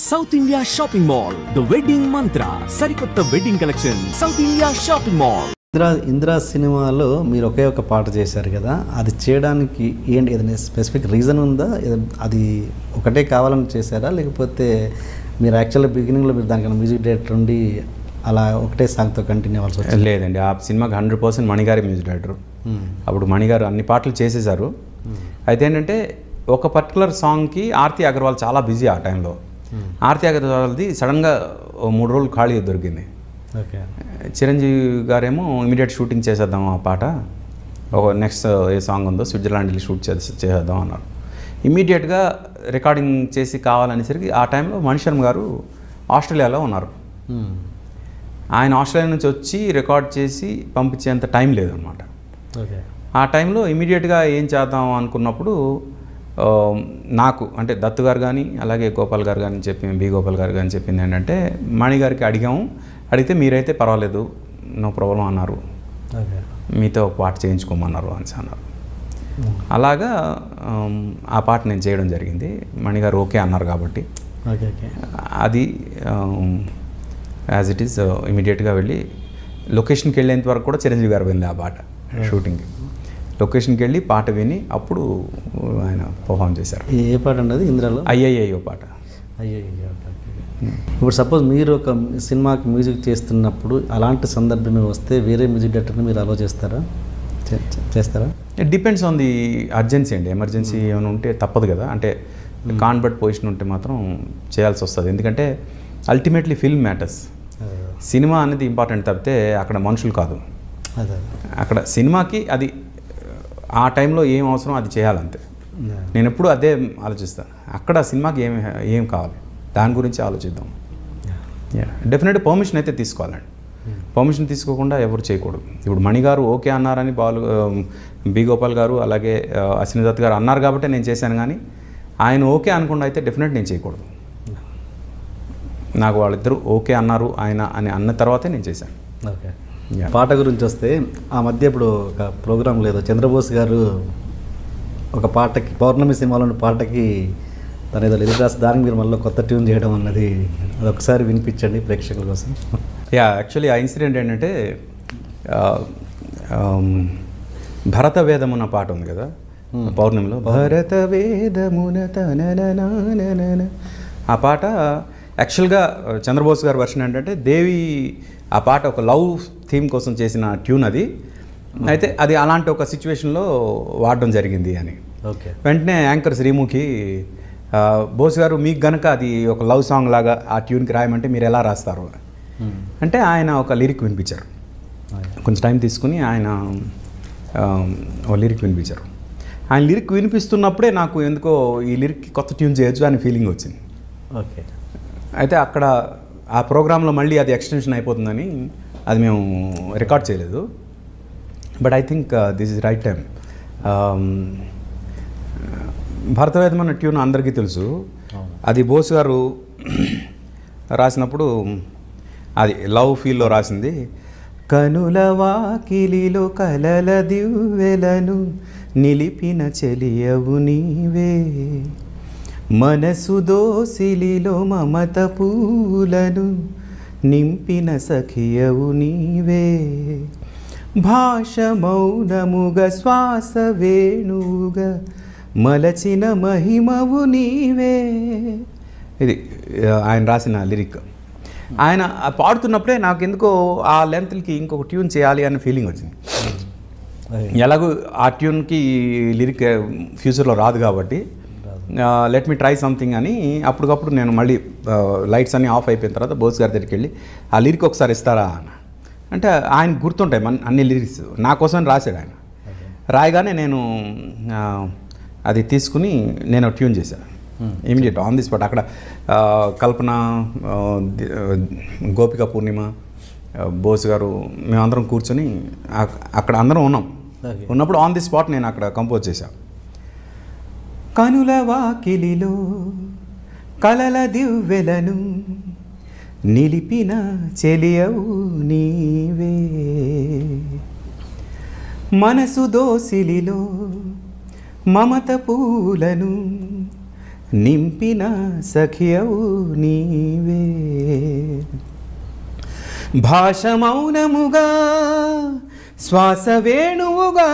South India shopping mall the wedding మంత్ర సరికొత్త wedding collection south India shopping mall. Indra సినిమాలో మీరు ఒకే ఒక పాట చేశారు కదా, అది చేయడానికి ఏంటి ఏదైనా స్పెసిఫిక్ రీజన్ ఉందా? అది ఒకటే కావాలని చేశారా, లేకపోతే మీరు యాక్చువల్గా బిగినింగ్లో మీరు దానికన్నా మ్యూజిక్ డైరెక్టర్ ఉండి అలా ఒకటే సాంగ్తో కంటిన్యూ అవ్వాల్సి వచ్చింది? లేదండి, ఆ సినిమాకి 100% మణిగారి మ్యూజిక్ డైరెక్టర్. అప్పుడు మణిగారు అన్ని పాటలు చేసేసారు. అయితే ఏంటంటే ఒక పర్టికులర్ సాంగ్కి ఆర్తి అగర్వాల్ చాలా బిజీ ఆ టైంలో. ఆర్తి అగర్వాల్ది సడన్గా 3 రోజులు ఖాళీ దొరికింది. ఓకే, చిరంజీవి గారేమో ఇమీడియట్ షూటింగ్ చేసేద్దాం ఆ పాట, ఒక నెక్స్ట్ ఏ సాంగ్ ఉందో స్విట్జర్లాండ్ వెళ్ళి షూట్ చేసేద్దాం అన్నారు. ఇమీడియట్గా రికార్డింగ్ చేసి కావాలనేసరికి ఆ టైంలో మణిశర్మ గారు ఆస్ట్రేలియాలో ఉన్నారు. ఆయన ఆస్ట్రేలియా నుంచి వచ్చి రికార్డ్ చేసి పంపించేంత టైం లేదన్నమాట. ఓకే, ఆ టైంలో ఇమీడియట్గా ఏం చేద్దాం అనుకున్నప్పుడు నాకు అంటే దత్తు గారు కానీ అలాగే గోపాల్ గారు కానీ బి గోపాల్ గారు కానీ చెప్పింది ఏంటంటే, మణి గారికి అడిగాము, అడిగితే మీరైతే పర్వాలేదు నో ప్రాబ్లం అన్నారు, మీతో ఒక పాట చేయించుకోమన్నారు అని అన్నారు. అలాగా ఆ పాట నేను చేయడం జరిగింది. మణి గారు ఓకే అన్నారు కాబట్టి అది యాజ్ ఇట్ ఈస్ ఇమీడియట్గా వెళ్ళి లొకేషన్కి వెళ్ళేంత వరకు కూడా చిరంజీవి గారు వెళ్ళి ఆ పాట షూటింగ్కి లొకేషన్కి వెళ్ళి పాట విని అప్పుడు ఆయన పర్ఫామ్ చేశారు. ఏ పాట అన్నది ఇంద్రాలో? అయ్యయ్యో పాట. అయ్యయ్యో. ఇప్పుడు సపోజ్ మీరు ఒక సినిమాకి మ్యూజిక్ చేస్తున్నప్పుడు అలాంటి సందర్భమే వస్తే వేరే మ్యూజిక్ డైరెక్టర్ని మీరు అలో చేస్తారా? It depends on the urgency అండి. ఎమర్జెన్సీ ఏమైనా ఉంటే తప్పదు కదా, అంటే కాన్వర్ట్ పొజిషన్ ఉంటే మాత్రం చేయాల్సి వస్తుంది. ఎందుకంటే అల్టిమేట్లీ ఫిల్మ్ మ్యాటర్స్. సినిమా అనేది ఇంపార్టెంట్ తప్పితే అక్కడ మనుషులు కాదు. అక్కడ సినిమాకి అది ఆ టైంలో ఏం అవసరం అది చేయాలంతే. నేను ఎప్పుడు అదే ఆలోచిస్తాను. అక్కడ సినిమాకి ఏం కావాలి దాని గురించి ఆలోచిద్దాం. డెఫినెట్ పర్మిషన్ అయితే తీసుకోవాలండి. పర్మిషన్ తీసుకోకుండా ఎవరు చేయకూడదు. ఇప్పుడు మణి గారు ఓకే అన్నారని బి గోపాల్ గారు అలాగే అశ్విని దత్ గారు అన్నారు కాబట్టి నేను చేశాను, కానీ ఆయన ఓకే అనకుండా అయితే డెఫినెట్ నేను చేయకూడదు. నాకు వాళ్ళిద్దరూ ఓకే అన్నారు ఆయన అని అన్న తర్వాతే నేను చేశాను. ఓకే, పాట గురించి వస్తే ఆ మధ్య ఇప్పుడు ఒక ప్రోగ్రాం లేదు, చంద్రబోస్ గారు ఒక పాటకి పౌర్ణమి సినిమాలోని పాటకి తన ఏదో లిరిక్ రాసి దానికి మీరు మళ్ళీ కొత్త ట్యూన్ చేయడం అన్నది అది ఒకసారి వినిపించండి ప్రేక్షకుల కోసం. యాక్చువల్లీ ఆ ఇన్సిడెంట్ ఏంటంటే, భరత వేదం అన్న పాట ఉంది కదా పౌర్ణమిలో, భరత వేదమున ఆ పాట యాక్చువల్గా చంద్రబోస్ గారి వర్షన్ ఏంటంటే దేవి ఆ పాట ఒక లవ్ థీమ్ కోసం చేసిన ట్యూన్ అది. అయితే అది అలాంటి ఒక సిచ్యువేషన్లో వాడడం జరిగింది అని. ఓకే, వెంటనే యాంకర్ శ్రీముఖి బోస్ గారు మీకు గనక అది ఒక లవ్ సాంగ్ లాగా ఆ ట్యూన్కి రాయమంటే మీరు ఎలా రాస్తారు అంటే ఆయన ఒక లిరిక్ వినిపించారు. కొంచెం టైం తీసుకుని ఆయన ఒక లిరిక్ వినిపించారు. ఆయన లిరిక్ వినిపిస్తున్నప్పుడే నాకు ఎందుకో ఈ లిరిక్కి కొత్త ట్యూన్ చేయొచ్చు అని ఫీలింగ్ వచ్చింది. ఓకే, అయితే అక్కడ ఆ ప్రోగ్రాంలో మళ్ళీ అది ఎక్స్టెన్షన్ అయిపోతుందని అది మేము రికార్డ్ చేయలేదు. But I think this is right time. Bharatavedam అన్న ట్యూన్ అందరికీ తెలుసు. అది బోస్ గారు రాసినప్పుడు అది లవ్ ఫీల్లో రాసింది. కనుల వాకిలిలో కలల దివ్వెలను నిలిపిన చెలియవు నీవే, మనసు దోసిలిలో మమత పూలను నింపిన సఖియవు నీవే, భాష మౌనముగా శ్వాస వేణువుగా మలచిన మహిమవు నీవే. ఇది ఆయన రాసిన లిరిక్. ఆయన పాడుతున్నప్పుడే నాకు ఎందుకో ఆ లెంత్కి ఇంకొక ట్యూన్ చేయాలి అనే ఫీలింగ్ వచ్చింది. ఎలాగో ఆ ట్యూన్కి లిరిక్ ఫ్యూచర్లో రాదు కాబట్టి లెట్ మీ ట్రై సంథింగ్ అని అప్పటికప్పుడు నేను మళ్ళీ లైట్స్ అన్నీ ఆఫ్ అయిపోయిన తర్వాత బోస్ గారి దగ్గరికి వెళ్ళి ఆ లిరిక్ ఒకసారి ఇస్తారా అంటే ఆయన గుర్తుంటాయి అన్ని లిరిక్స్ నా కోసం రాశాడు ఆయన. రాయగానే నేను అది తీసుకుని నేను ట్యూన్ చేశాను ఇమీడియట్ ఆన్ ది స్పాట్. అక్కడ కల్పన, గోపిక పూర్ణిమ, బోస్ గారు మేమందరం కూర్చొని అక్కడ అందరం ఉన్నప్పుడు ఆన్ ది స్పాట్ నేను అక్కడ కంపోజ్ చేశాను. కనుల వాకిలిలో కలల దివ్వెలను నిలిపిన చెలియవు నీవే, మనసు దోసిలిలో మమత పూలను నింపిన సఖియవు నీవే భాష మౌనముగా శ్వాస వేణువుగా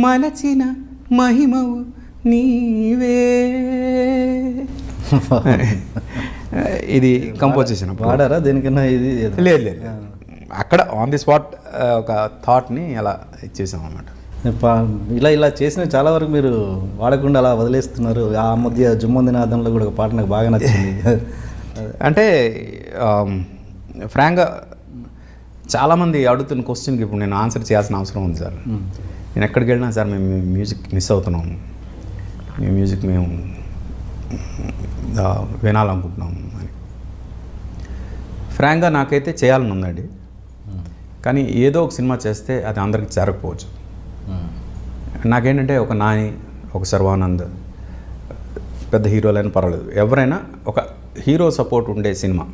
మలచిన మహిమవు నీవే. ఇది కంపోజ్ చేసిన వాడారా దేనికన్నా? ఇది లేదు లేదు, అక్కడ ఆన్ ది స్పాట్ ఒక థాట్ని అలా ఇచ్చేసాం అన్నమాట. ఇలా చేసిన చాలా వరకు మీరు వాడకుండా అలా వదిలేస్తున్నారు. ఆ మధ్య జుమ్మందినాదంలో కూడా ఒక పాట నాకు బాగా నచ్చింది. అంటే ఫ్రాంక్గా చాలామంది అడుగుతున్న క్వశ్చన్కి ఇప్పుడు నేను ఆన్సర్ చేయాల్సిన అవసరం ఉంది సార్. నేను ఎక్కడికి వెళ్ళినా సార్ మేము మ్యూజిక్ మిస్ అవుతున్నాము, మీ మ్యూజిక్ మేము వినాలనుకుంటున్నాము అని. ఫ్రాంక్గా నాకైతే చేయాలని ఉందండి, కానీ ఏదో ఒక సినిమా చేస్తే అది అందరికి చేరకపోవచ్చు. నాకేంటంటే ఒక నాని, ఒక సర్వానంద్, పెద్ద హీరోలైనా పర్వాలేదు, ఎవరైనా ఒక హీరో సపోర్ట్ ఉండే సినిమా.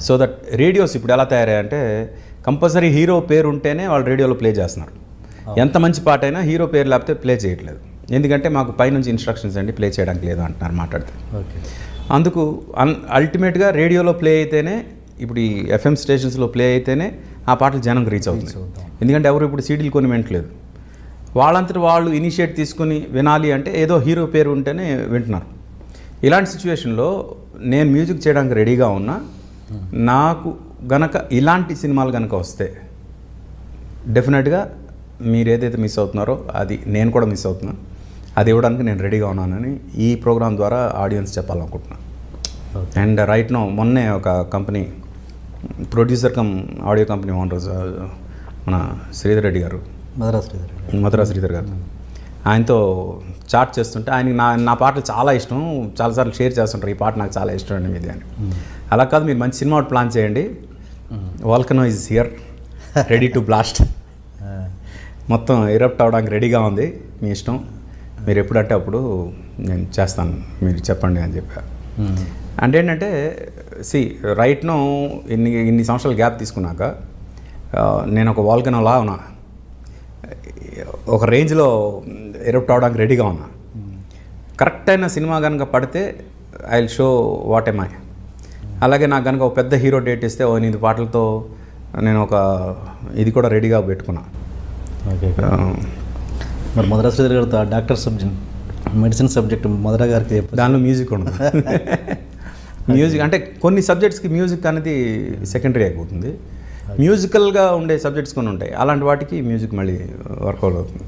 సో దట్ రేడియోస్ ఇప్పుడు ఎలా తయారయ్యాయంటే కంపల్సరీ హీరో పేరు ఉంటేనే వాళ్ళు రేడియోలో ప్లే చేస్తున్నారు. ఎంత మంచి పాట అయినా హీరో పేరు లేకపోతే ప్లే చేయట్లేదు. ఎందుకంటే మాకు పైనుంచి ఇన్స్ట్రక్షన్స్ అండి ప్లే చేయడానికి లేదు అంటున్నారు మాట్లాడితే. అందుకు అల్టిమేట్గా రేడియోలో ప్లే అయితేనే, ఇప్పుడు ఈ ఎఫ్ఎం స్టేషన్స్లో ప్లే అయితేనే ఆ పాటలు జనంకి రీచ్ అవుతుంది. ఎందుకంటే ఎవరు ఇప్పుడు సీడీలు కొని వినట్లేదు, వాళ్ళంతటి వాళ్ళు ఇనిషియేట్ తీసుకుని వినాలి అంటే ఏదో హీరో పేరు ఉంటేనే వింటున్నారు. ఇలాంటి సిచ్యువేషన్లో నేను మ్యూజిక్ చేయడానికి రెడీగా ఉన్నా, నాకు గనక ఇలాంటి సినిమాలు కనుక వస్తే డెఫినెట్గా మీరు ఏదైతే మిస్ అవుతున్నారో అది నేను కూడా మిస్ అవుతున్నాను, అది ఇవ్వడానికి నేను రెడీగా ఉన్నానని ఈ ప్రోగ్రామ్ ద్వారా ఆడియన్స్ చెప్పాలనుకుంటున్నాను. అండ్ రైట్ నో మొన్నే ఒక company producer come audio company owner మన శ్రీధర్ రెడ్డి గారు, మధురా శ్రీధర్ గారు, ఆయనతో చాట్ చేస్తుంటే ఆయనకి నా పాటలు చాలా ఇష్టం, చాలాసార్లు షేర్ చేస్తుంటారు ఈ పాట నాకు చాలా ఇష్టం అండి మీది అని. అలా కాదు, మీరు మంచి సినిమా ప్లాన్ చేయండి, volcano is here ready to blast, మొత్తం ఎరప్ట్ అవ్వడానికి రెడీగా ఉంది, మీ ఇష్టం, మీరు ఎప్పుడంటే అప్పుడు నేను చేస్తాను, మీరు చెప్పండి అని చెప్పారు. అంటే ఏంటంటే రైట్ నో ఇన్ని సంవత్సరాలు గ్యాప్ తీసుకున్నాక నేను ఒక వాల్కనోలా ఉన్నా, ఒక రేంజ్లో ఎరప్ట్ అవడానికి రెడీగా ఉన్నా. కరెక్ట్ అయిన సినిమా కనుక పడితే I will show what am I. అలాగే నాకు కనుక ఒక పెద్ద హీరో డేట్ ఇస్తే 8 పాటలతో నేను ఒక ఇది కూడా రెడీగా పెట్టుకున్నా. మరి మధురా శ్రీధర్ గారితో doctor subject, medicine subject Madhura గారికి దానిలో మ్యూజిక్ ఉండదు. మ్యూజిక్ అంటే కొన్ని సబ్జెక్ట్స్కి మ్యూజిక్ అనేది సెకండరీ అయిపోతుంది, మ్యూజికల్గా ఉండే సబ్జెక్ట్స్ కొన్ని ఉంటాయి, అలాంటి వాటికి మ్యూజిక్ మళ్ళీ వర్కౌట్ అవుతుంది.